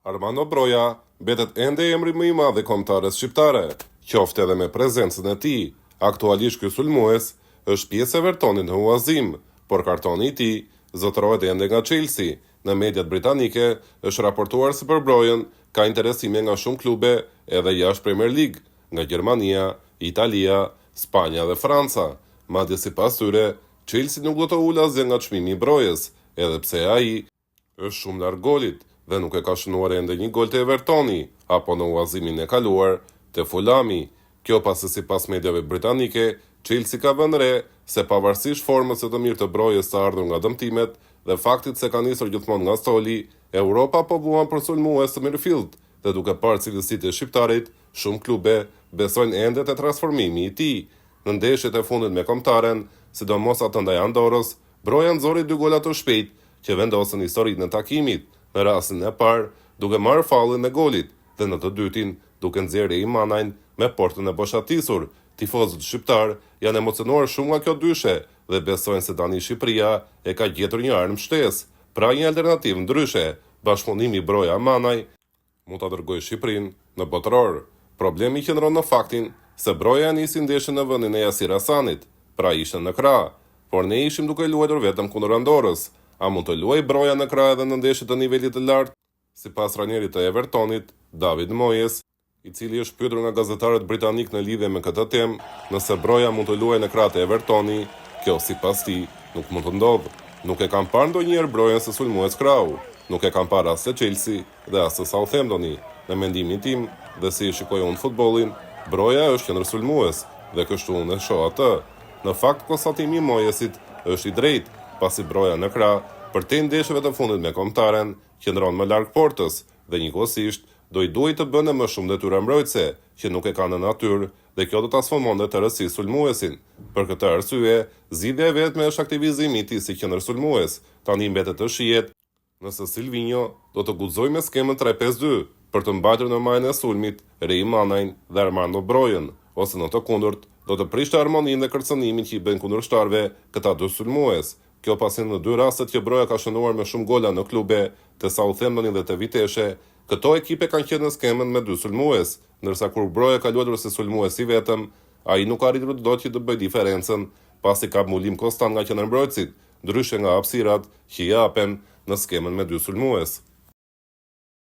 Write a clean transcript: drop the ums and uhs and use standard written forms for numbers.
Armando Broja mbetet ende emri më i madh i kombëtares shqiptare, qoftë edhe me prezencën e tij. Aktualisht ky sulmues është pjesë e Evertonit në huazim, por kartoni i tij zotërohet ende nga Chelsea. Në mediat britanike është raportuar se për Brojen ka interesime nga shumë klube edhe jashtë Premier League, nga Gjermania, Italia, Spanja dhe Franca. Madje sipas tyre, Chelsea nuk do të ulë asgjë nga çmimi i Brojes, edhe pse ai është shumë larg golit dhe nuk e ka shënuar ende një gol të Evertoni, apo në huazimin e kaluar të Fulami. Kjo pasi sipas mediave britanike, Chelsea ka vënë re se pavarësisht formës së të mirë të Brojes të ardhur nga dëmtimet dhe faktit se ka nisur gjithmonë nga stoli, Europa po vuan për sulmues të midfield, dhe duke parë cilësitë e shqiptarit, shumë klube besojnë ende te transformimi i tij. Në ndeshjet e fundit me kombëtaren, sidomos atë ndaj Andorrës, Broja nxorri 2 gola të shpejt që vendosën historinë e takimit, në rastin e parë duke marrë fallin e golit dhe në të dytin duke nxjerrë Imanajn me portën e boshatisur. Tifozët shqiptar janë emocionuar shumë nga kjo dyshe dhe besojnë se tani Shqipëria e ka gjetur një armë shtesë, pra një alternativë ndryshe. Bashkëpunimi Broja-Manaj mund ta dërgojë Shqipërinë në botëror. Problemi qëndron në faktin se Broja nisi ndeshjen në vendin e Yasir Hasanit, pra ishte në krah, por ne ishim duke luajtur vetëm kundër Andorrës. A mund të luajë Broja në krah edhe në ndeshje të nivelit të lartë? Sipas trajnerit të Evertonit, David Moyes, i cili është pyetur nga gazetarët britanik në lidhje me këtë temë, nëse Broja mund të luajë në krah të Evertoni, kjo sipas tij nuk mund të ndodhë. Nuk e kam parë ndonjëherë Brojen se sulmues krahu. Nuk e kam parë as te Chelsea dhe as te Southamptoni. Në mendimin tim dhe si shikoj unë futbollin, Broja është qendër sulmues dhe kështu unë e shoh atë. Në fakt, konstatimi i Moyesit është i drejtë, pasi Broja në krah për te ndeshjeve të fundit me kombëtaren qëndron më larg portës dhe njëkohësisht do i duhet të bënë më shumë detyra mbrojtëse që nuk e kanë në natyrë dhe kjo do ta sfondonte të rësi sulmuesin. Për këtë arsye, zgjidhja e vetme është aktivizimi i tij si qendër sulmues. Tani mbetet të shihet nëse Silvinho do të guxojë me skemën 3-5-2 për të mbajtur në majën e sulmit Imanajn dhe Armando Brojen, ose në të kundërt do të prishte harmoninë dhe kërcënimin që i bën kundërshtarëve këta dy sulmues. Kjo pasi në 2 rastet që Broja ka shënuar me shumë gola në klube të Southamptoni dhe të Viteshe, këto ekipe kanë qenë në skemën me 2 sulmues, ndërsa kur Broja ka luajtur si sulmues i vetëm, ai nuk arritur dot që të bëjë diferencën, pasi ka mulim konstant nga qendërmbrojtësit, ndryshe nga hapësirat që i japen në skemën me 2 sulmues.